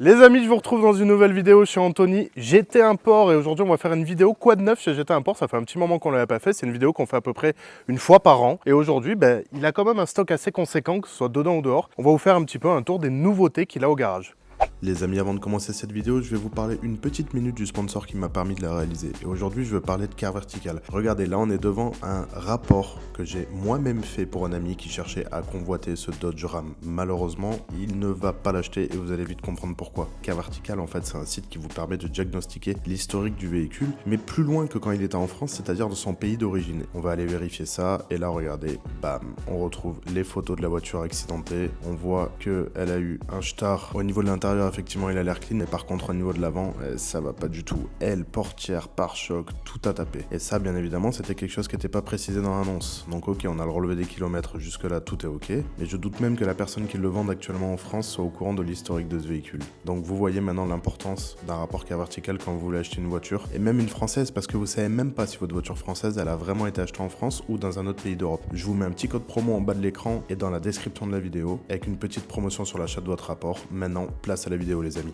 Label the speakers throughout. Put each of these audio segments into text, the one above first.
Speaker 1: Les amis, je vous retrouve dans une nouvelle vidéo. Je suis Anthony, GT Import, et aujourd'hui on va faire une vidéo quoi de neuf chez GT Import. Ça fait un petit moment qu'on ne l'avait pas fait, c'est une vidéo qu'on fait à peu près une fois par an. Et aujourd'hui, il a quand même un stock assez conséquent, que ce soit dedans ou dehors. On va vous faire un petit peu un tour des nouveautés qu'il a au garage. Les amis, avant de commencer cette vidéo, je vais vous parler une petite minute du sponsor qui m'a permis de la réaliser. Et aujourd'hui, je veux parler de Car Vertical. Regardez, là, on est devant un rapport que j'ai moi-même fait pour un ami qui cherchait à convoiter ce Dodge Ram. Malheureusement, il ne va pas l'acheter et vous allez vite comprendre pourquoi. Car Vertical, en fait, c'est un site qui vous permet de diagnostiquer l'historique du véhicule, mais plus loin que quand il était en France, c'est-à-dire de son pays d'origine. On va aller vérifier ça et là, regardez, bam, on retrouve les photos de la voiture accidentée. On voit qu'elle a eu un star au niveau de l'intérieur. Effectivement, il a l'air clean, mais par contre, au niveau de l'avant, ça va pas du tout. Aile, portière, pare-choc, tout a tapé. Et ça, bien évidemment, c'était quelque chose qui n'était pas précisé dans l'annonce. Donc, ok, on a le relevé des kilomètres, jusque-là, tout est ok. Mais je doute même que la personne qui le vend actuellement en France soit au courant de l'historique de ce véhicule. Donc, vous voyez maintenant l'importance d'un rapport Car Vertical quand vous voulez acheter une voiture, et même une française, parce que vous savez même pas si votre voiture française, elle a vraiment été achetée en France ou dans un autre pays d'Europe. Je vous mets un petit code promo en bas de l'écran et dans la description de la vidéo, avec une petite promotion sur l'achat de votre rapport. Maintenant, place à la vidéo, les amis.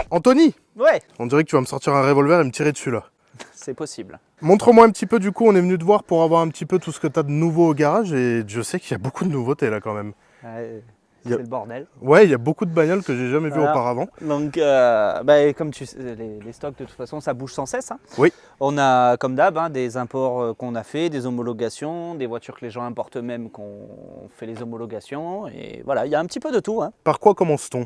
Speaker 1: Anthony!
Speaker 2: Ouais.
Speaker 1: On dirait que tu vas me sortir un revolver et me tirer dessus là.
Speaker 2: C'est possible.
Speaker 1: Montre-moi un petit peu, du coup, on est venu te voir pour avoir un petit peu tout ce que tu as de nouveau au garage, et je sais qu'il y a beaucoup de nouveautés là quand même.
Speaker 2: C'est le bordel.
Speaker 1: Ouais, il y a beaucoup de bagnoles que j'ai jamais vues auparavant.
Speaker 2: Donc, comme tu sais, les stocks de toute façon, ça bouge sans cesse. Hein.
Speaker 1: Oui.
Speaker 2: On a, comme d'hab, des imports qu'on a fait, des homologations, des voitures que les gens importent eux-mêmes, qu'on fait les homologations. Et voilà, il y a un petit peu de tout. Hein.
Speaker 1: Par quoi commence-t-on?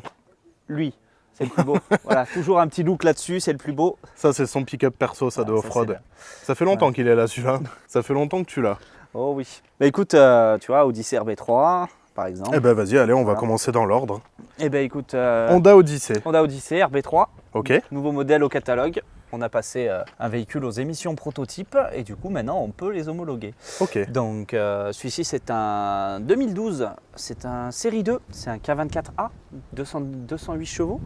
Speaker 2: Lui. C'est le plus beau. Voilà, toujours un petit look là-dessus, c'est le plus beau.
Speaker 1: Ça, c'est son pick-up perso, ça de off-road. Ça fait longtemps qu'il est là, celui-là. Ça fait longtemps que tu l'as.
Speaker 2: Oh oui. Bah écoute, tu vois, Odyssey RB3, par exemple.
Speaker 1: Eh ben vas-y, allez, on va commencer dans l'ordre.
Speaker 2: Eh ben écoute...
Speaker 1: Honda Odyssey.
Speaker 2: Honda Odyssey RB3.
Speaker 1: Ok.
Speaker 2: Nouveau modèle au catalogue. On a passé un véhicule aux émissions prototypes et du coup maintenant on peut les homologuer.
Speaker 1: Ok.
Speaker 2: Donc celui-ci c'est un 2012, c'est un série 2, c'est un K24A, 208 chevaux.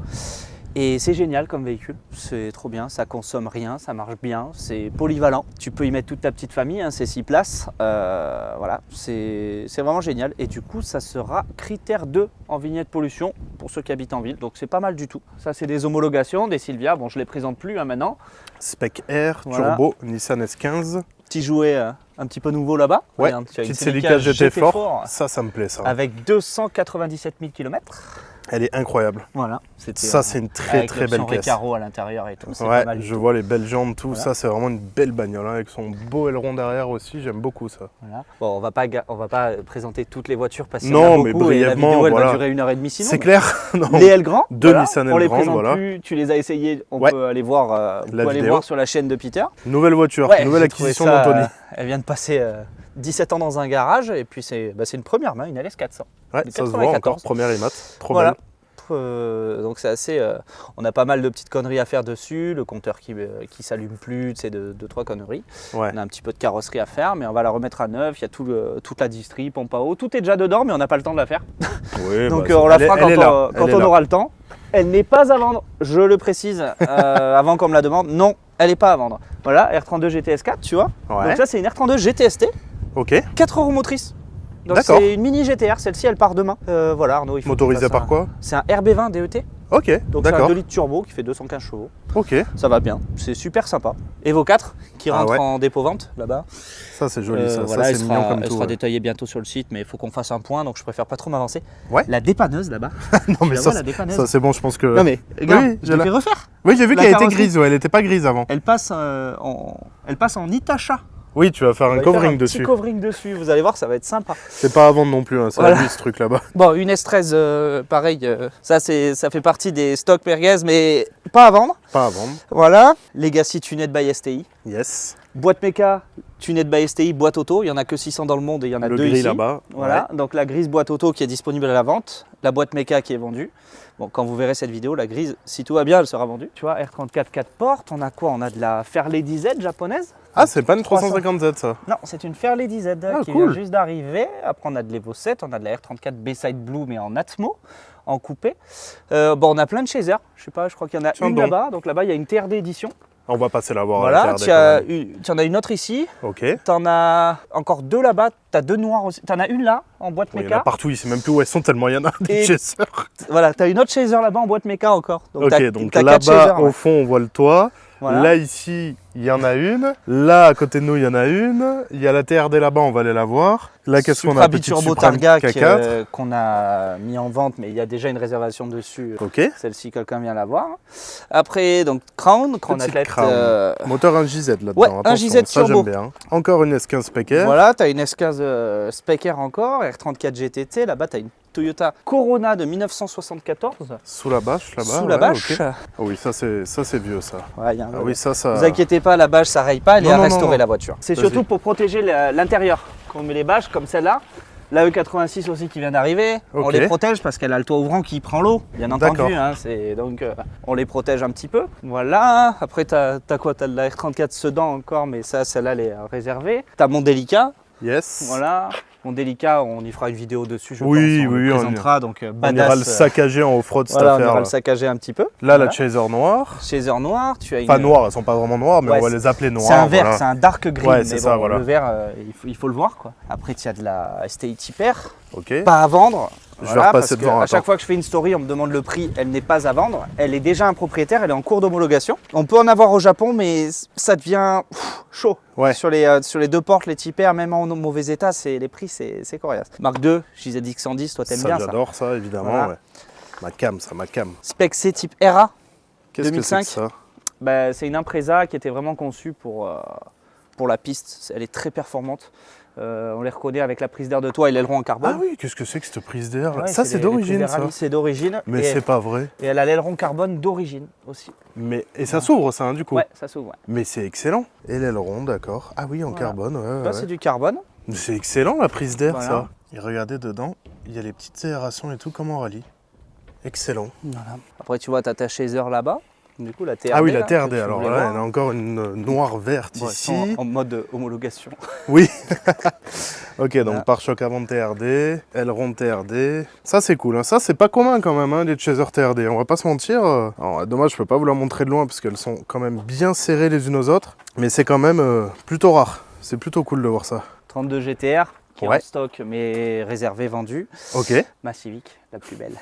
Speaker 2: Et c'est génial comme véhicule, c'est trop bien, ça consomme rien, ça marche bien, c'est polyvalent. Tu peux y mettre toute ta petite famille, hein, c'est 6 places, voilà, c'est vraiment génial. Et du coup ça sera critère 2 en vignette pollution pour ceux qui habitent en ville, donc c'est pas mal du tout. Ça c'est des homologations, des Silvia, bon je les présente plus hein, maintenant.
Speaker 1: Spec R,
Speaker 2: voilà.
Speaker 1: Turbo, Nissan S15.
Speaker 2: Petit jouet un petit peu nouveau là-bas.
Speaker 1: Ouais,
Speaker 2: regarde, tu as
Speaker 1: petite
Speaker 2: une
Speaker 1: Celica GT Fort, ça me plaît ça.
Speaker 2: Avec 297 000 km.
Speaker 1: Elle est incroyable.
Speaker 2: Voilà.
Speaker 1: Ça, c'est une très très belle pièce.
Speaker 2: Les carreaux à l'intérieur et tout.
Speaker 1: Ouais,
Speaker 2: pas mal
Speaker 1: je vois les belles jantes, tout.
Speaker 2: Voilà.
Speaker 1: Ça, c'est vraiment une belle bagnole hein, avec son beau aileron derrière aussi. J'aime beaucoup ça.
Speaker 2: Voilà. Bon, on va pas présenter toutes les voitures parce qu'il y
Speaker 1: en
Speaker 2: en a
Speaker 1: mais
Speaker 2: beaucoup
Speaker 1: brièvement,
Speaker 2: et la vidéo elle
Speaker 1: voilà.
Speaker 2: va durer 1h30 sinon.
Speaker 1: C'est clair.
Speaker 2: Les Elgrand,
Speaker 1: deux Nissan
Speaker 2: on les
Speaker 1: Elgrand,
Speaker 2: présente
Speaker 1: voilà.
Speaker 2: plus. Tu les as essayés. On peut aller voir. Vous pouvez aller voir sur la chaîne de Peter.
Speaker 1: Nouvelle voiture, nouvelle acquisition
Speaker 2: ça,
Speaker 1: d'Anthony.
Speaker 2: Elle vient de passer 17 ans dans un garage et puis c'est une première main, une LS400.
Speaker 1: Ouais, ça se voit encore, première IMAT, trop
Speaker 2: voilà.
Speaker 1: belle.
Speaker 2: Donc c'est assez, on a pas mal de petites conneries à faire dessus, le compteur qui s'allume plus, c'est deux trois conneries.
Speaker 1: Ouais.
Speaker 2: On a un petit peu de carrosserie à faire, mais on va la remettre à neuf. Il y a toute la distri, pompe à eau, tout est déjà dedans, mais on n'a pas le temps de la faire.
Speaker 1: Oui,
Speaker 2: donc on la fera quand on aura le temps. Elle n'est pas à vendre, je le précise, avant qu'on me la demande. Non, elle n'est pas à vendre. Voilà, R32 GTS4, tu vois.
Speaker 1: Ouais.
Speaker 2: Donc ça c'est une R32 GTST.
Speaker 1: Ok.
Speaker 2: 4 roues motrices. Donc c'est une mini GTR, celle-ci elle part demain. Voilà Arnaud, il faut
Speaker 1: motorisé par quoi?
Speaker 2: C'est un RB20 DET.
Speaker 1: Ok,
Speaker 2: donc c'est un 2 litres turbo qui fait 215 chevaux.
Speaker 1: Ok.
Speaker 2: Ça va bien, c'est super sympa. Evo 4 qui rentre en dépôt-vente là-bas.
Speaker 1: Ça c'est joli ça,
Speaker 2: voilà,
Speaker 1: ça c'est mignon comme tout.
Speaker 2: Elle sera détaillée bientôt sur le site, mais il faut qu'on fasse un point, donc je préfère pas trop m'avancer.
Speaker 1: Ouais.
Speaker 2: La dépanneuse là-bas.
Speaker 1: Non mais ça c'est bon, je pense que...
Speaker 2: Non mais regarde,
Speaker 1: oui,
Speaker 2: je l'ai fait refaire.
Speaker 1: Oui j'ai vu qu'elle était grise, elle était pas grise avant.
Speaker 2: Elle passe en Itacha.
Speaker 1: Oui, tu vas faire un covering dessus.
Speaker 2: Petit covering dessus, vous allez voir, ça va être sympa.
Speaker 1: C'est pas à vendre non plus, hein, c'est la vie ce truc là-bas.
Speaker 2: Bon, une S13, pareil, ça fait partie des stocks merguez, mais pas à vendre.
Speaker 1: Pas à vendre.
Speaker 2: Voilà, Legacy Tuned by STI.
Speaker 1: Yes.
Speaker 2: Boîte méca, Tuned by STI, boîte auto, il n'y en a que 600 dans le monde et il y en a 2 ici.
Speaker 1: là-bas.
Speaker 2: Voilà, donc la grise boîte auto qui est disponible à la vente, la boîte méca qui est vendue. Bon, quand vous verrez cette vidéo, la grise, si tout va bien, elle sera vendue. Tu vois, R34 4 portes, on a quoi? On a de la Fairlady Z japonaise.
Speaker 1: Ah, c'est pas une 350Z ça?
Speaker 2: Non, c'est une Fairlady Z qui vient juste d'arriver. Après, on a de l'Evo 7, on a de la R34 B-Side Blue, mais en Atmo, en coupé. Bon, on a plein de Chaser. Je sais pas, je crois qu'il y en a une là-bas. Donc là-bas, il y a une TRD édition.
Speaker 1: On va passer la voir.
Speaker 2: Voilà, tu en as une autre ici.
Speaker 1: Ok.
Speaker 2: Tu en as encore 2 là-bas, T'as 2 noirs aussi. T'en as une là, en boîte
Speaker 1: Il y en a
Speaker 2: méca.
Speaker 1: partout, il sait même plus où elles sont tellement il y en a des
Speaker 2: Et-
Speaker 1: chasseurs.
Speaker 2: Voilà, t'as une autre chaser là-bas en boîte méca encore.
Speaker 1: Ok, donc
Speaker 2: t'as 4
Speaker 1: là-bas
Speaker 2: chasers,
Speaker 1: au
Speaker 2: ouais.
Speaker 1: fond on voit le toit.
Speaker 2: Voilà.
Speaker 1: Là ici il y en a une. Là à côté de nous il y en a une. Il y a la TRD là-bas, on va aller la voir. Là qu'est-ce qu'on a?
Speaker 2: Supra
Speaker 1: Petite
Speaker 2: Biturbo
Speaker 1: Supra
Speaker 2: Targa
Speaker 1: K4.
Speaker 2: qu'on a mis en vente, mais il y a déjà une réservation dessus.
Speaker 1: Ok.
Speaker 2: Celle-ci, quelqu'un vient la voir. Après, donc Crown
Speaker 1: Petite
Speaker 2: Athlète.
Speaker 1: Crown. Moteur 1JZ là-dedans.
Speaker 2: Ouais, un
Speaker 1: attention,
Speaker 2: JZ
Speaker 1: ça
Speaker 2: turbo.
Speaker 1: j'aime bien. Encore une S15 Specker.
Speaker 2: Voilà, tu as une S15 Specker encore, R34 GTT. Là-bas, tu as une Toyota Corona de 1974.
Speaker 1: Sous la bâche là-bas.
Speaker 2: Sous la
Speaker 1: ouais,
Speaker 2: bâche.
Speaker 1: ok. Ah oui, ça c'est vieux ça.
Speaker 2: Ouais, y a un-
Speaker 1: Ah oui, ça.
Speaker 2: Vous inquiétez pas, la bâche ça raye pas, elle est
Speaker 1: Non,
Speaker 2: à
Speaker 1: non,
Speaker 2: restaurer
Speaker 1: non.
Speaker 2: la voiture. C'est
Speaker 1: Vas-y.
Speaker 2: surtout pour protéger l'intérieur qu'on met les bâches comme celle-là. La E86 aussi qui vient d'arriver, on
Speaker 1: Ok.
Speaker 2: les protège parce qu'elle a le toit ouvrant qui prend l'eau, bien
Speaker 1: D'accord.
Speaker 2: entendu. Hein, donc on les protège un petit peu. Voilà. Après t'as quoi? T'as de la R34 Sedan encore, mais ça, celle-là elle est réservée. T'as mon Delica,
Speaker 1: Yes.
Speaker 2: voilà. Mon Delica, on y fera une vidéo dessus, je
Speaker 1: Oui,
Speaker 2: pense. On
Speaker 1: oui,
Speaker 2: le
Speaker 1: on
Speaker 2: présentera, donc
Speaker 1: On
Speaker 2: badass.
Speaker 1: ira le saccager en off-road cette
Speaker 2: Voilà, on
Speaker 1: affaire.
Speaker 2: ira
Speaker 1: Là,
Speaker 2: le saccager un petit peu.
Speaker 1: Là,
Speaker 2: Voilà.
Speaker 1: la Chaser noire.
Speaker 2: Chaser noir, tu as une.
Speaker 1: Pas noires, elles sont pas vraiment noires, mais
Speaker 2: Ouais,
Speaker 1: on va les appeler noires.
Speaker 2: C'est un vert,
Speaker 1: voilà.
Speaker 2: c'est un dark green,
Speaker 1: Ouais,
Speaker 2: mais
Speaker 1: c'est
Speaker 2: bon,
Speaker 1: ça, voilà.
Speaker 2: le vert, il faut le voir quoi. Après, tu as de la STI Typer,
Speaker 1: Ok.
Speaker 2: pas à vendre.
Speaker 1: Je vais
Speaker 2: Voilà,
Speaker 1: repasser
Speaker 2: parce que
Speaker 1: devant,
Speaker 2: à
Speaker 1: attends.
Speaker 2: chaque fois que je fais une story, on me demande le prix, elle n'est pas à vendre. Elle est déjà un propriétaire, elle est en cours d'homologation. On peut en avoir au Japon, mais ça devient chaud.
Speaker 1: Ouais.
Speaker 2: Sur les 2 portes, les Typer, même en mauvais état, les prix, c'est coriace. Mark II, JZX 110, toi t'aimes
Speaker 1: Ça,
Speaker 2: bien ça.
Speaker 1: j'adore ça, évidemment.
Speaker 2: Voilà.
Speaker 1: Ouais. Ma cam, ça, ma cam.
Speaker 2: Spec C type RA,
Speaker 1: Qu'est-ce que c'est
Speaker 2: 2005.
Speaker 1: que ça?
Speaker 2: bah, c'est une Impreza qui était vraiment conçue pour la piste. Elle est très performante. On les reconnaît avec la prise d'air de toit et l'aileron en carbone.
Speaker 1: Ah oui, qu'est-ce que c'est que cette prise d'air là?
Speaker 2: Ouais,
Speaker 1: Ça, c'est
Speaker 2: les
Speaker 1: d'origine,
Speaker 2: prises d'air
Speaker 1: ça.
Speaker 2: rallye, c'est d'origine.
Speaker 1: Mais
Speaker 2: et,
Speaker 1: c'est pas vrai.
Speaker 2: et elle a l'aileron carbone d'origine aussi.
Speaker 1: Mais et ça s'ouvre, ça, hein, du coup.
Speaker 2: Ouais, ça s'ouvre. Ouais.
Speaker 1: Mais c'est excellent. Et l'aileron, d'accord. Ah oui, en
Speaker 2: Voilà.
Speaker 1: carbone, ouais.
Speaker 2: Là,
Speaker 1: ouais.
Speaker 2: c'est du carbone.
Speaker 1: Mais c'est excellent la prise d'air,
Speaker 2: Voilà.
Speaker 1: ça. Et regardez dedans, il y a les petites aérations et tout comme en rallye. Excellent.
Speaker 2: Voilà. Après, tu vois, tu as ta chaser là-bas. Du coup, la TRD.
Speaker 1: Ah oui, la
Speaker 2: là,
Speaker 1: TRD,
Speaker 2: que tu
Speaker 1: alors
Speaker 2: voulais
Speaker 1: là,
Speaker 2: voir.
Speaker 1: il y en a encore une noire verte
Speaker 2: Bon, elles
Speaker 1: ici.
Speaker 2: sont en mode homologation.
Speaker 1: Oui. Ok, donc
Speaker 2: Voilà.
Speaker 1: pare-choc avant de TRD, aileron de TRD. Ça, c'est cool. Hein. Ça, c'est pas commun quand même, hein, les Chaser TRD. On va pas se mentir. Alors, dommage, je peux pas vous la montrer de loin parce qu'elles sont quand même bien serrées les unes aux autres. Mais c'est quand même plutôt rare. C'est plutôt cool de voir ça.
Speaker 2: 32 GTR, qui est
Speaker 1: Ouais.
Speaker 2: en stock, mais réservé, vendu.
Speaker 1: Ok.
Speaker 2: Ma Civic, la plus belle.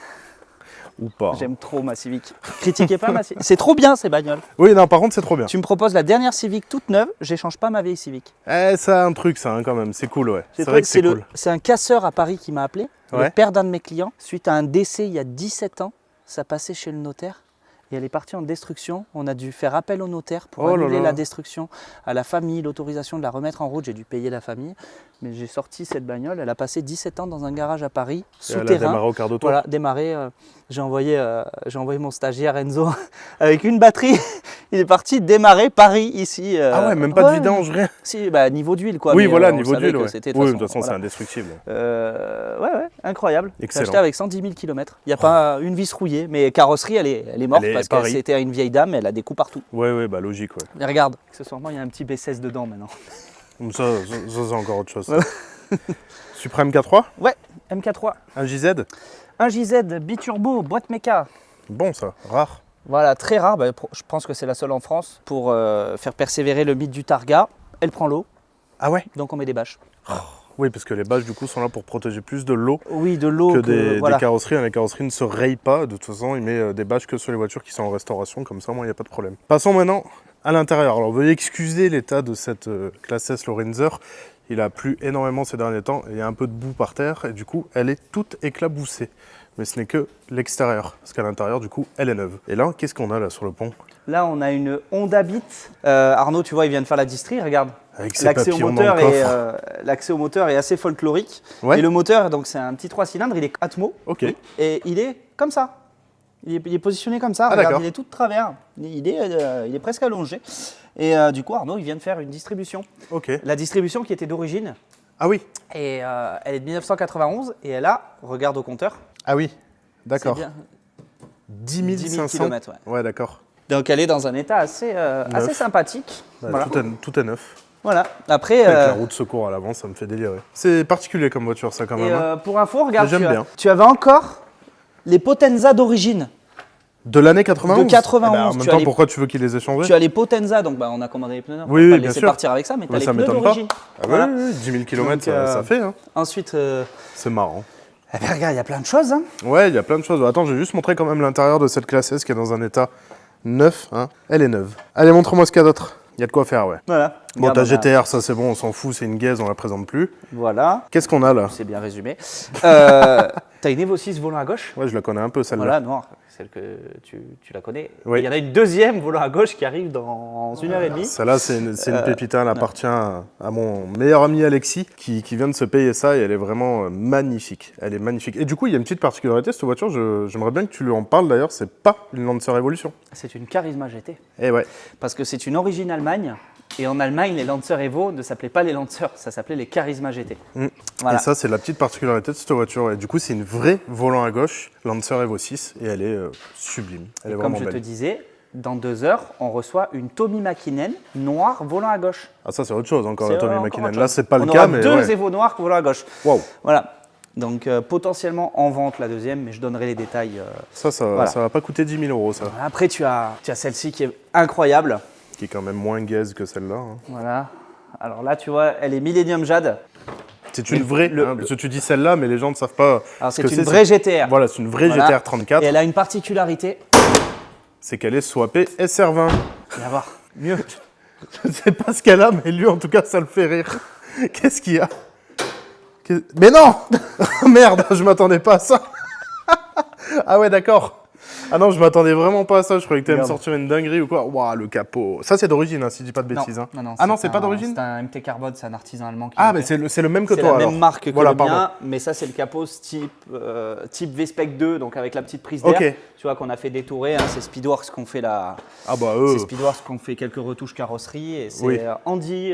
Speaker 1: Ou pas.
Speaker 2: J'aime trop ma Civic. Critiquez pas ma Civic. C'est trop bien ces bagnoles.
Speaker 1: Oui, non, par contre, c'est trop bien.
Speaker 2: Tu me proposes la dernière Civic toute neuve, j'échange pas ma vieille Civic.
Speaker 1: Eh, ça a un truc, ça, hein, quand même. C'est cool, ouais.
Speaker 2: J'ai
Speaker 1: C'est
Speaker 2: trouvé
Speaker 1: vrai que c'est
Speaker 2: le-
Speaker 1: cool.
Speaker 2: c'est un casseur à Paris qui m'a appelé, le
Speaker 1: Ouais.
Speaker 2: père d'un de mes clients. Suite à un décès il y a 17 ans, ça passait chez le notaire et elle est partie en destruction. On a dû faire appel au notaire pour
Speaker 1: Oh là
Speaker 2: annuler
Speaker 1: là.
Speaker 2: la destruction, à la famille, l'autorisation de la remettre en route. J'ai dû payer la famille, mais j'ai sorti cette bagnole. Elle a passé 17 ans dans un garage à Paris,
Speaker 1: Et elle a
Speaker 2: souterrain.
Speaker 1: démarré au quart de tour.
Speaker 2: Voilà, démarré. J'ai envoyé mon stagiaire Enzo avec une batterie. Il est parti démarrer Paris ici.
Speaker 1: Ah ouais, même pas de vidange, rien.
Speaker 2: Si, bah, niveau d'huile quoi.
Speaker 1: Oui,
Speaker 2: mais,
Speaker 1: voilà,
Speaker 2: on
Speaker 1: niveau
Speaker 2: savait
Speaker 1: d'huile,
Speaker 2: que
Speaker 1: ouais.
Speaker 2: c'était, de
Speaker 1: Oui, de
Speaker 2: toute
Speaker 1: toute façon, c'est
Speaker 2: voilà.
Speaker 1: indestructible.
Speaker 2: Ouais, incroyable. J'ai
Speaker 1: Excellent.
Speaker 2: acheté avec 110 000 km. Il n'y a pas une vis rouillée, mais carrosserie, elle est morte
Speaker 1: Elle est
Speaker 2: parce
Speaker 1: Paris.
Speaker 2: que c'était une vieille dame, elle a des coups partout.
Speaker 1: Ouais, bah logique, ouais.
Speaker 2: Et regarde, accessoirement, il y a un petit B16 dedans maintenant.
Speaker 1: Comme ça, c'est encore autre chose. Supreme K3,
Speaker 2: Ouais, MK3.
Speaker 1: un JZ.
Speaker 2: Un JZ biturbo, boîte méca.
Speaker 1: Bon, ça, rare.
Speaker 2: Voilà, très rare. Je pense que c'est la seule en France pour faire persévérer le mythe du Targa. Elle prend l'eau,
Speaker 1: Ah ouais.
Speaker 2: donc on met des bâches.
Speaker 1: Oui, parce que les bâches, du coup, sont là pour protéger plus de l'eau
Speaker 2: Oui, de l'eau.
Speaker 1: que des
Speaker 2: voilà.
Speaker 1: carrosseries. Les carrosseries ne se rayent pas. De toute façon, il met des bâches que sur les voitures qui sont en restauration. Comme ça, moi, il n'y a pas de problème. Passons maintenant à l'intérieur. Alors, veuillez excuser l'état de cette classe S Lorenzer. Il a plu énormément ces derniers temps. Et il y a un peu de boue par terre. Et du coup, elle est toute éclaboussée. Mais ce n'est que l'extérieur. Parce qu'à l'intérieur, du coup, elle est neuve. Et là, qu'est-ce qu'on a là sur le pont?
Speaker 2: Là, on a une Honda Beat. Arnaud, tu vois, il vient de faire la distrie, regarde.
Speaker 1: Avec ses
Speaker 2: L'accès au,
Speaker 1: papillons dans le
Speaker 2: moteur est,
Speaker 1: coffre.
Speaker 2: l'accès au moteur est assez folklorique.
Speaker 1: Ouais.
Speaker 2: Et le moteur, donc c'est un petit 3 cylindres, il est Atmo.
Speaker 1: Ok.
Speaker 2: Et il est comme ça. Il est positionné comme ça.
Speaker 1: Ah,
Speaker 2: Regarde,
Speaker 1: d'accord.
Speaker 2: il est tout de travers. Il est presque allongé. Et du coup, Arnaud, il vient de faire une distribution.
Speaker 1: Ok.
Speaker 2: La distribution qui était d'origine.
Speaker 1: Ah oui.
Speaker 2: Et elle est de 1991. Et elle a, regarde au compteur.
Speaker 1: Ah oui.
Speaker 2: C'est
Speaker 1: D'accord.
Speaker 2: bien.
Speaker 1: 10 500.
Speaker 2: kilomètres, ouais.
Speaker 1: Ouais, d'accord.
Speaker 2: Donc elle est dans un état assez sympathique.
Speaker 1: Bah,
Speaker 2: Voilà.
Speaker 1: tout est neuf.
Speaker 2: Voilà. Après,
Speaker 1: Avec la roue de secours à l'avant, ça me fait délirer. C'est particulier comme voiture, ça, quand
Speaker 2: et,
Speaker 1: même. hein.
Speaker 2: pour info, regarde,
Speaker 1: Mais j'aime bien.
Speaker 2: tu avais encore les Potenza d'origine.
Speaker 1: De l'année 91
Speaker 2: De 91,
Speaker 1: Eh ben, en même
Speaker 2: tu as
Speaker 1: temps,
Speaker 2: les-
Speaker 1: pourquoi tu veux qu'ils les aient changés?
Speaker 2: Tu as les Potenza, donc on a commandé les pneus neufs.
Speaker 1: Oui,
Speaker 2: On va
Speaker 1: oui,
Speaker 2: pas le
Speaker 1: bien
Speaker 2: laisser
Speaker 1: sûr.
Speaker 2: partir avec ça, mais tu as
Speaker 1: Ouais,
Speaker 2: les
Speaker 1: ça
Speaker 2: pneus
Speaker 1: m'étonne pas.
Speaker 2: d'origine.
Speaker 1: Ah
Speaker 2: Voilà.
Speaker 1: oui, 10 000 km,
Speaker 2: Donc,
Speaker 1: ça fait. Hein.
Speaker 2: Ensuite,
Speaker 1: C'est marrant.
Speaker 2: eh ben, regarde, il y a plein de choses. Hein.
Speaker 1: Ouais, il y a plein de choses. Attends, je vais juste montrer quand même l'intérieur de cette classe S qui est dans un état neuf. Hein. Elle est neuve. Allez, montre-moi ce qu'il y a d'autre. Il y a de quoi faire, ouais.
Speaker 2: Voilà.
Speaker 1: Bon,
Speaker 2: Regarde,
Speaker 1: ta
Speaker 2: on a-
Speaker 1: GTR, ça c'est bon, on s'en fout, c'est une gaze, on la présente plus.
Speaker 2: Voilà,
Speaker 1: Qu'est-ce qu'on a là?
Speaker 2: c'est bien résumé. T'as une Evo 6 volant à gauche.
Speaker 1: Ouais, je la connais un peu celle-là.
Speaker 2: Voilà, noire, celle que tu la connais.
Speaker 1: Oui.
Speaker 2: Il y en a une deuxième volant à gauche qui arrive dans 1h30.
Speaker 1: Celle-là, c'est une pépite, elle appartient à mon meilleur ami Alexis qui vient de se payer ça et elle est vraiment magnifique. Elle est magnifique. Et du coup, il y a une petite particularité, cette voiture, j'aimerais bien que tu lui en parles d'ailleurs, c'est pas une Lancer Evolution.
Speaker 2: C'est une Charisma GT.
Speaker 1: Eh ouais.
Speaker 2: Parce que c'est une origine Allemagne. Et en Allemagne, les Lancer Evo ne s'appelaient pas les Lancer, ça s'appelait les Charisma GT. Voilà.
Speaker 1: Et ça, c'est la petite particularité de cette voiture. Et du coup, c'est une vraie volant à gauche, Lancer Evo 6, et elle est sublime. Elle est
Speaker 2: Comme
Speaker 1: vraiment
Speaker 2: je te
Speaker 1: belle.
Speaker 2: disais, dans 2 heures, on reçoit une Tommy Mäkinen noire volant à gauche.
Speaker 1: Ah, ça, c'est autre chose encore,
Speaker 2: C'est
Speaker 1: la Tommy
Speaker 2: encore
Speaker 1: Mäkinen.
Speaker 2: autre
Speaker 1: Là,
Speaker 2: chose.
Speaker 1: c'est pas le
Speaker 2: On
Speaker 1: cas,
Speaker 2: aura
Speaker 1: mais
Speaker 2: 2
Speaker 1: ouais.
Speaker 2: Evo noirs volant à gauche.
Speaker 1: Waouh.
Speaker 2: Voilà. Donc potentiellement en vente la deuxième, mais je donnerai les détails.
Speaker 1: Ça
Speaker 2: Voilà.
Speaker 1: ça va pas coûter 10 000 euros, ça.
Speaker 2: Après, tu as celle-ci qui est incroyable.
Speaker 1: Qui est quand même moins gaze que celle-là. Hein.
Speaker 2: Voilà. Alors là, tu vois, elle est Millennium Jade.
Speaker 1: C'est une vraie, hein, parce que tu dis celle-là, mais les gens ne savent pas.
Speaker 2: Alors
Speaker 1: ce
Speaker 2: c'est
Speaker 1: que
Speaker 2: une vraie GTR.
Speaker 1: Voilà, c'est une vraie
Speaker 2: Voilà.
Speaker 1: GTR 34.
Speaker 2: Et elle a une particularité.
Speaker 1: C'est qu'elle est swappée SR20.
Speaker 2: Tu vas voir. Mieux.
Speaker 1: Je ne sais pas ce qu'elle a, mais lui, en tout cas, ça le fait rire. Qu'est-ce qu'il y a? Mais non. Merde, je m'attendais pas à ça. Ah ouais, d'accord. Ah non, je m'attendais vraiment pas à ça. Je croyais que tu allais me
Speaker 2: Regarde.
Speaker 1: sortir une dinguerie ou quoi. Waouh, le capot. Ça, c'est d'origine, hein, si je dis pas de bêtises. Hein.
Speaker 2: Non,
Speaker 1: Ah non, c'est pas d'origine?
Speaker 2: C'est un MT Carbone, c'est un artisan allemand qui
Speaker 1: Ah,
Speaker 2: l'a
Speaker 1: mais
Speaker 2: fait.
Speaker 1: c'est le même que
Speaker 2: C'est
Speaker 1: toi,
Speaker 2: la
Speaker 1: alors.
Speaker 2: même marque que
Speaker 1: Voilà,
Speaker 2: le
Speaker 1: pardon.
Speaker 2: mien, mais ça c'est le capot type V-Spec 2, donc avec la petite prise d'air.
Speaker 1: Ok.
Speaker 2: Tu vois qu'on a fait détourer, hein, c'est Speedworks qu'on fait
Speaker 1: Ah bah
Speaker 2: C'est
Speaker 1: eux.
Speaker 2: Speedworks qu'on fait quelques retouches carrosserie et c'est
Speaker 1: Oui.
Speaker 2: Andy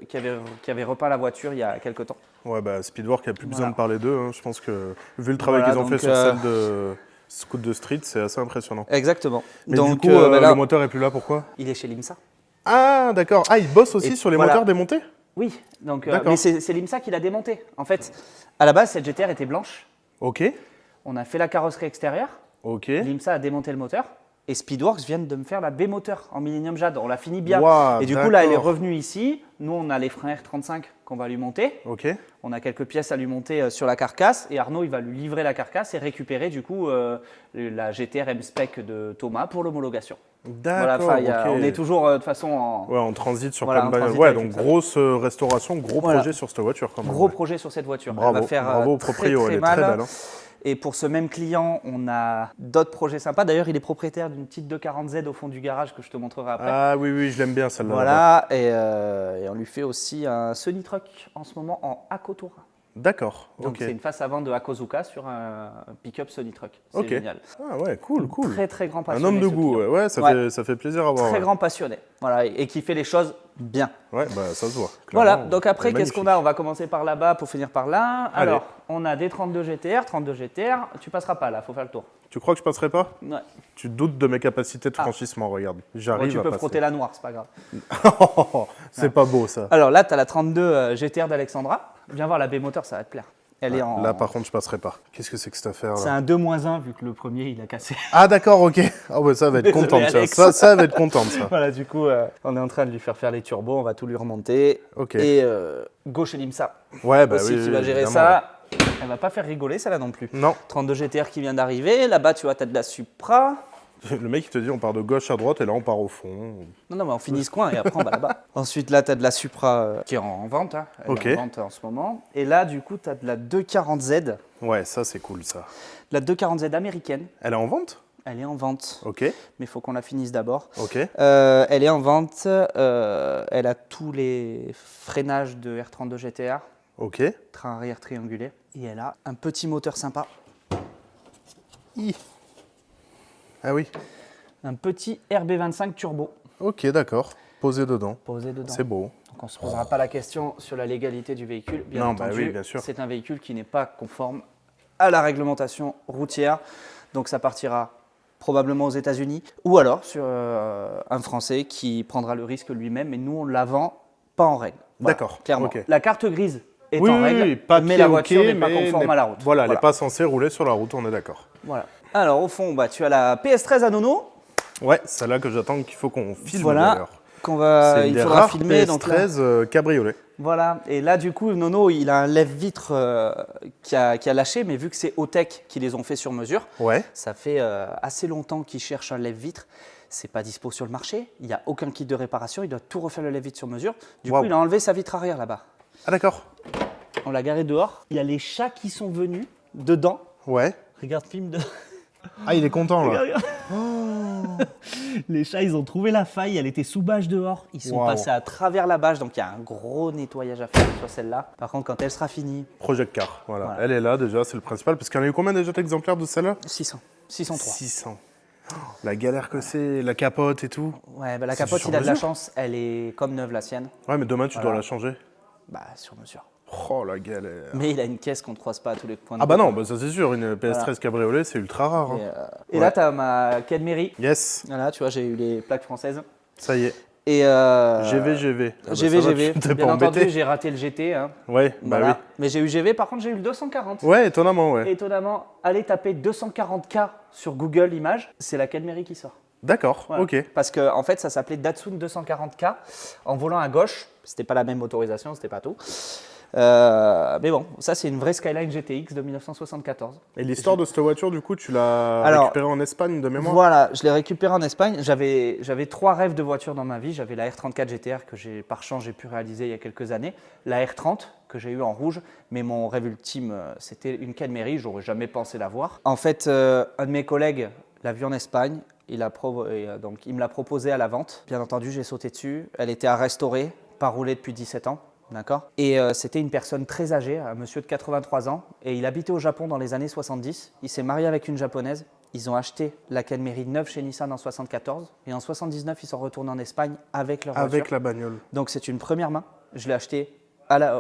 Speaker 2: qui avait repeint la voiture il y a quelques temps.
Speaker 1: Ouais, bah Speedwork a plus besoin
Speaker 2: Voilà.
Speaker 1: de parler d'eux. Hein. Je pense que vu le travail
Speaker 2: Voilà,
Speaker 1: qu'ils ont fait
Speaker 2: donc,
Speaker 1: sur celle de Scoot de Street, c'est assez impressionnant.
Speaker 2: Exactement.
Speaker 1: Mais
Speaker 2: Donc
Speaker 1: du coup,
Speaker 2: bah là,
Speaker 1: le moteur est plus là, pourquoi?
Speaker 2: il est chez l'IMSA.
Speaker 1: Ah, d'accord. Ah, ils bossent aussi
Speaker 2: Et
Speaker 1: sur les
Speaker 2: voilà.
Speaker 1: moteurs démontés?
Speaker 2: Oui, donc,
Speaker 1: D'accord.
Speaker 2: mais c'est l'IMSA qui l'a démonté. En fait, à la base, cette GTR était blanche.
Speaker 1: Ok,
Speaker 2: On a fait la carrosserie extérieure.
Speaker 1: ok.
Speaker 2: L'IMSA a démonté le moteur. Et Speedworks viennent de me faire la B-moteur en Millennium Jade. On l'a fini bien.
Speaker 1: Waouh,
Speaker 2: et du coup, là, elle est
Speaker 1: d'accord.
Speaker 2: revenue ici. Nous, on a les freins R35 qu'on va lui monter.
Speaker 1: Ok.
Speaker 2: On a quelques pièces à lui monter sur la carcasse. Et Arnaud, il va lui livrer la carcasse et récupérer du coup la GTR M-Spec de Thomas pour l'homologation. Voilà,
Speaker 1: D'accord,
Speaker 2: enfin,
Speaker 1: ok.
Speaker 2: on est toujours de toute façon en
Speaker 1: Ouais, on transite sur
Speaker 2: Voilà,
Speaker 1: plein de
Speaker 2: on
Speaker 1: bagnoles.
Speaker 2: transite
Speaker 1: Ouais,
Speaker 2: avec
Speaker 1: donc
Speaker 2: tout ça.
Speaker 1: grosse restauration, gros
Speaker 2: Voilà.
Speaker 1: projet sur cette voiture quand même.
Speaker 2: gros
Speaker 1: ouais.
Speaker 2: projet sur cette voiture.
Speaker 1: Bravo,
Speaker 2: Elle va faire
Speaker 1: bravo au
Speaker 2: très,
Speaker 1: proprio,
Speaker 2: très
Speaker 1: elle est
Speaker 2: mal.
Speaker 1: très belle. Hein.
Speaker 2: Et pour ce même client, on a d'autres projets sympas. D'ailleurs, il est propriétaire d'une petite 240Z au fond du garage que je te montrerai après.
Speaker 1: Ah oui, oui, je l'aime bien celle-là.
Speaker 2: Voilà, et on lui fait aussi un Sony Truck en ce moment en Akotura.
Speaker 1: D'accord,
Speaker 2: Donc
Speaker 1: ok.
Speaker 2: c'est une face avant de Hakozuka sur un pick-up Sony Truck. C'est
Speaker 1: Ok.
Speaker 2: génial.
Speaker 1: Ah ouais, cool, cool.
Speaker 2: Très très grand
Speaker 1: Un
Speaker 2: passionné.
Speaker 1: homme de
Speaker 2: ce
Speaker 1: goût,
Speaker 2: client.
Speaker 1: ouais,
Speaker 2: Ouais.
Speaker 1: ça fait plaisir à voir.
Speaker 2: Très
Speaker 1: ouais.
Speaker 2: grand passionné. Voilà, et qui fait les choses bien.
Speaker 1: Ouais, bah ça se voit.
Speaker 2: Voilà,
Speaker 1: clairement.
Speaker 2: donc après,
Speaker 1: Elle est
Speaker 2: qu'est-ce qu'on a? On va commencer par là-bas pour finir par là.
Speaker 1: Allez.
Speaker 2: Alors, on a des 32 GTR, 32 GTR. Tu passeras pas là, faut faire le tour.
Speaker 1: Tu crois que je passerai pas?
Speaker 2: Ouais.
Speaker 1: Tu doutes de mes capacités de
Speaker 2: Ah.
Speaker 1: franchissement, regarde.
Speaker 2: Bon,
Speaker 1: J'arrive
Speaker 2: tu
Speaker 1: à
Speaker 2: peux
Speaker 1: passer.
Speaker 2: frotter la noire, c'est pas grave.
Speaker 1: C'est pas beau ça.
Speaker 2: Alors là, tu as la 32 GTR d'Alexandra. Viens voir la B-moteur, ça va te plaire. Elle est en.
Speaker 1: Là, par contre, je passerai pas. Qu'est-ce que c'est que cette affaire
Speaker 2: C'est
Speaker 1: là?
Speaker 2: un 2-1 vu que le premier il a cassé.
Speaker 1: Ah d'accord, ok. Ah ouais, ça va être
Speaker 2: Désolé,
Speaker 1: contente ça.
Speaker 2: Alex.
Speaker 1: Ça va être contente ça.
Speaker 2: Voilà, du coup, on est en train de lui faire les turbos, on va tout lui remonter.
Speaker 1: Ok.
Speaker 2: Et gauche et l'IMSA
Speaker 1: Ouais, bah
Speaker 2: aussi
Speaker 1: oui.
Speaker 2: qui va
Speaker 1: oui,
Speaker 2: gérer
Speaker 1: évidemment.
Speaker 2: ça. Elle va pas faire rigoler, celle-là non plus.
Speaker 1: Non.
Speaker 2: 32 GTR qui vient d'arriver. Là-bas, tu vois, tu as de la Supra.
Speaker 1: Le mec il te dit on part de gauche à droite et là on part au fond.
Speaker 2: Non, mais on finit ce coin et après on va là-bas. Ensuite, là, tu as de la Supra qui est en vente. Hein. Elle
Speaker 1: Ok.
Speaker 2: est en vente en ce moment. Et là, du coup, tu as de la 240Z.
Speaker 1: Ouais, ça c'est cool ça.
Speaker 2: La 240Z américaine.
Speaker 1: Elle est en vente?
Speaker 2: Elle est en vente.
Speaker 1: Ok,
Speaker 2: Mais il faut qu'on la finisse d'abord.
Speaker 1: ok.
Speaker 2: Elle est en vente. Elle a tous les freinages de R32 GTR.
Speaker 1: Ok.
Speaker 2: Train arrière triangulé. Et elle a un petit moteur sympa.
Speaker 1: Ah oui.
Speaker 2: Un petit RB25 turbo
Speaker 1: Ok, d'accord. Posé dedans.
Speaker 2: posé dedans.
Speaker 1: C'est beau.
Speaker 2: Donc on ne se posera pas la question sur la légalité du véhicule. Bien
Speaker 1: Non, bah
Speaker 2: entendu,
Speaker 1: oui, bien sûr.
Speaker 2: c'est un véhicule qui n'est pas conforme à la réglementation routière. Donc ça partira probablement aux États-Unis ou alors sur un Français qui prendra le risque lui-même. Mais nous, on la vend pas en règle. Voilà,
Speaker 1: D'accord,
Speaker 2: Clairement.
Speaker 1: ok.
Speaker 2: La carte grise est
Speaker 1: Oui,
Speaker 2: en
Speaker 1: oui,
Speaker 2: règle,
Speaker 1: oui, papier,
Speaker 2: mais la
Speaker 1: ok,
Speaker 2: voiture n'est pas
Speaker 1: mais
Speaker 2: conforme
Speaker 1: n'est-
Speaker 2: à la route.
Speaker 1: Voilà, elle n'est pas censée rouler sur la route, on est d'accord.
Speaker 2: Voilà. Alors au fond, bah, tu as la PS13 à Nono.
Speaker 1: Ouais, celle-là que j'attends qu'il faut qu'on filme
Speaker 2: Voilà.
Speaker 1: d'ailleurs.
Speaker 2: Il
Speaker 1: des
Speaker 2: faudra
Speaker 1: rares
Speaker 2: filmer.
Speaker 1: PS13
Speaker 2: Donc là,
Speaker 1: cabriolet.
Speaker 2: voilà. Et là, du coup, Nono, il a un lève-vitre qui a lâché, mais vu que c'est Otech qui les ont fait sur mesure,
Speaker 1: Ouais.
Speaker 2: ça fait assez longtemps qu'il cherche un lève-vitre. C'est pas dispo sur le marché. Il n'y a aucun kit de réparation. Il doit tout refaire le lève-vitre sur mesure. Du coup, il a enlevé sa vitre arrière là-bas.
Speaker 1: Ah d'accord.
Speaker 2: On l'a garé dehors. Il y a les chats qui sont venus dedans.
Speaker 1: Ouais.
Speaker 2: Regarde, film de.
Speaker 1: Ah, il est content là.
Speaker 2: Regarde. Les chats, ils ont trouvé la faille, elle était sous bâche dehors. Ils sont passés à travers la bâche, donc il y a un gros nettoyage à faire sur celle-là. Par contre, quand elle sera finie.
Speaker 1: Project Car, voilà. Elle est là déjà, c'est le principal. Parce qu'il y en a eu combien déjà d'exemplaires de celle-là?
Speaker 2: 600. 603.
Speaker 1: 600. Oh, la galère que c'est, la capote et tout.
Speaker 2: Ouais, bah la capote, il a de la chance, elle est comme neuve la sienne.
Speaker 1: Ouais, mais demain tu dois la changer.
Speaker 2: Bah, sur mesure.
Speaker 1: Oh la galère.
Speaker 2: Mais il a une caisse qu'on ne croise pas à tous les points de
Speaker 1: Ah bah
Speaker 2: vue.
Speaker 1: non, bah ça c'est sûr, une PS13 cabriolet c'est ultra rare. Hein.
Speaker 2: Et là, tu as ma Cadmery.
Speaker 1: Yes,
Speaker 2: Voilà, tu vois, j'ai eu les plaques françaises.
Speaker 1: ça y est.
Speaker 2: Et
Speaker 1: GV. Ah bah
Speaker 2: GV,
Speaker 1: ça va,
Speaker 2: GV.
Speaker 1: tu t'es
Speaker 2: Bien
Speaker 1: pas
Speaker 2: entendu,
Speaker 1: embêté.
Speaker 2: j'ai raté le GT. Hein.
Speaker 1: Ouais, bah
Speaker 2: Voilà. Mais j'ai eu GV, par contre, j'ai eu le 240.
Speaker 1: oui. Ouais, étonnamment, ouais.
Speaker 2: Étonnamment, allez taper 240K sur Google Images, c'est la Cadmery qui sort.
Speaker 1: D'accord,
Speaker 2: Voilà.
Speaker 1: ok.
Speaker 2: Parce qu'en fait, ça s'appelait Datsun 240K. En volant à gauche, c'était pas la même motorisation, c'était pas tout. Mais bon, ça c'est une vraie Skyline GTX de 1974.
Speaker 1: Et l'histoire de cette voiture, du coup, tu l'as récupérée en Espagne de mémoire?
Speaker 2: Voilà, je l'ai récupérée en Espagne. J'avais 3 rêves de voiture dans ma vie. J'avais la R34 GTR que j'ai par chance j'ai pu réaliser il y a quelques années, la R30 que j'ai eu en rouge, mais mon rêve ultime c'était une Cadmery. J'aurais jamais pensé l'avoir. En fait, un de mes collègues l'a vue en Espagne. Donc il me l'a proposée à la vente. Bien entendu, j'ai sauté dessus. Elle était à restaurer, pas roulée depuis 17 ans. D'accord. Et c'était une personne très âgée, un monsieur de 83 ans, et il habitait au Japon dans les années 70. Il s'est marié avec une japonaise. Ils ont acheté la Cadmery neuve chez Nissan en 74, et en 79, ils sont retournés en Espagne avec leur voiture.
Speaker 1: Avec la bagnole.
Speaker 2: Donc c'est une première main. Je l'ai acheté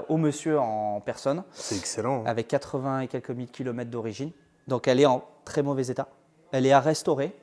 Speaker 2: au monsieur en personne.
Speaker 1: C'est excellent. Hein.
Speaker 2: Avec 80 et quelques mille kilomètres d'origine. Donc elle est en très mauvais état. Elle est à restaurer.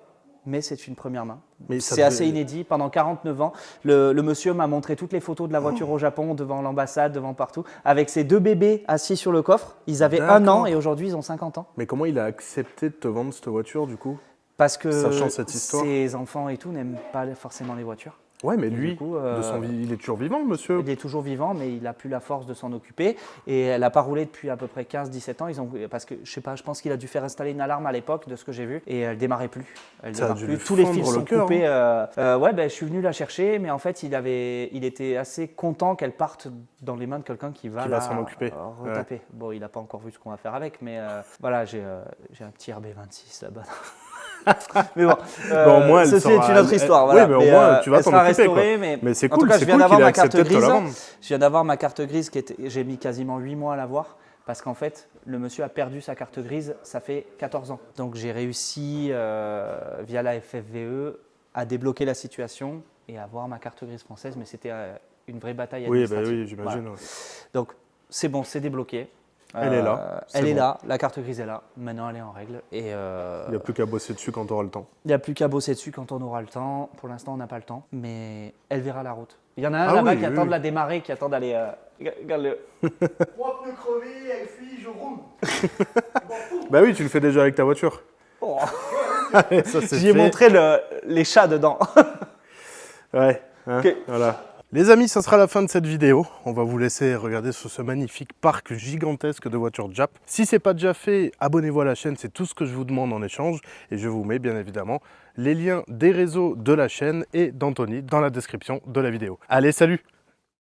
Speaker 2: Mais c'est une première main. C'est assez inédit. Pendant 49 ans, le monsieur m'a montré toutes les photos de la voiture au Japon, devant l'ambassade, devant partout, avec ses 2 bébés assis sur le coffre. Ils avaient 1 an et aujourd'hui, ils ont 50 ans.
Speaker 1: Mais comment il a accepté de te vendre cette voiture, du coup?
Speaker 2: Parce que
Speaker 1: sachant cette histoire.
Speaker 2: ses enfants et tout n'aiment pas forcément les voitures.
Speaker 1: Ouais, mais lui,
Speaker 2: du coup,
Speaker 1: il est toujours vivant, le monsieur.
Speaker 2: Il est toujours vivant, mais il n'a plus la force de s'en occuper. Et elle n'a pas roulé depuis à peu près 15-17 ans. Parce que, je sais pas, je pense qu'il a dû faire installer une alarme à l'époque, de ce que j'ai vu. Et elle ne démarrait plus. Tous les fils sont coupés. Ouais, ben, je suis venu la chercher, mais en fait, il était assez content qu'elle parte dans les mains de quelqu'un qui va
Speaker 1: s'en occuper.
Speaker 2: Retaper. Ouais. Bon, il n'a pas encore vu ce qu'on va faire avec, mais voilà, j'ai un petit RB26 là-bas. Mais bon,
Speaker 1: au moins,
Speaker 2: ceci est une autre histoire. Voilà.
Speaker 1: Oui, mais au moins, tu vas t'en occuper.
Speaker 2: Mais
Speaker 1: c'est
Speaker 2: en
Speaker 1: cool,
Speaker 2: tout cas, je viens d'avoir ma carte grise. Je viens d'avoir ma carte grise j'ai mis quasiment 8 mois à l'avoir. Parce qu'en fait, le monsieur a perdu sa carte grise, ça fait 14 ans. Donc j'ai réussi, via la FFVE, à débloquer la situation et à avoir ma carte grise française. Mais c'était une vraie bataille administrative.
Speaker 1: Oui, j'imagine.
Speaker 2: Voilà. Donc c'est bon, c'est débloqué.
Speaker 1: Elle est là.
Speaker 2: Elle est là, la carte grise est là. Maintenant, elle est en règle. Et
Speaker 1: il n'y a plus qu'à bosser dessus quand on aura le temps.
Speaker 2: Il n'y a plus qu'à bosser dessus quand on aura le temps. Pour l'instant, on n'a pas le temps, mais elle verra la route. Il y en a un là-bas qui attend de la démarrer, qui attend d'aller. Regarde-le.
Speaker 3: 3 pneus crevés, elle fuit, je roule.
Speaker 1: Bah oui, tu le fais déjà avec ta voiture.
Speaker 2: Oh.
Speaker 1: J'y
Speaker 2: ai montré les chats dedans.
Speaker 1: Ouais, hein, okay. Voilà. Les amis, ça sera la fin de cette vidéo. On va vous laisser regarder sur ce magnifique parc gigantesque de voitures Jap. Si ce n'est pas déjà fait, abonnez-vous à la chaîne, c'est tout ce que je vous demande en échange. Et je vous mets bien évidemment les liens des réseaux de la chaîne et d'Anthony dans la description de la vidéo. Allez, salut!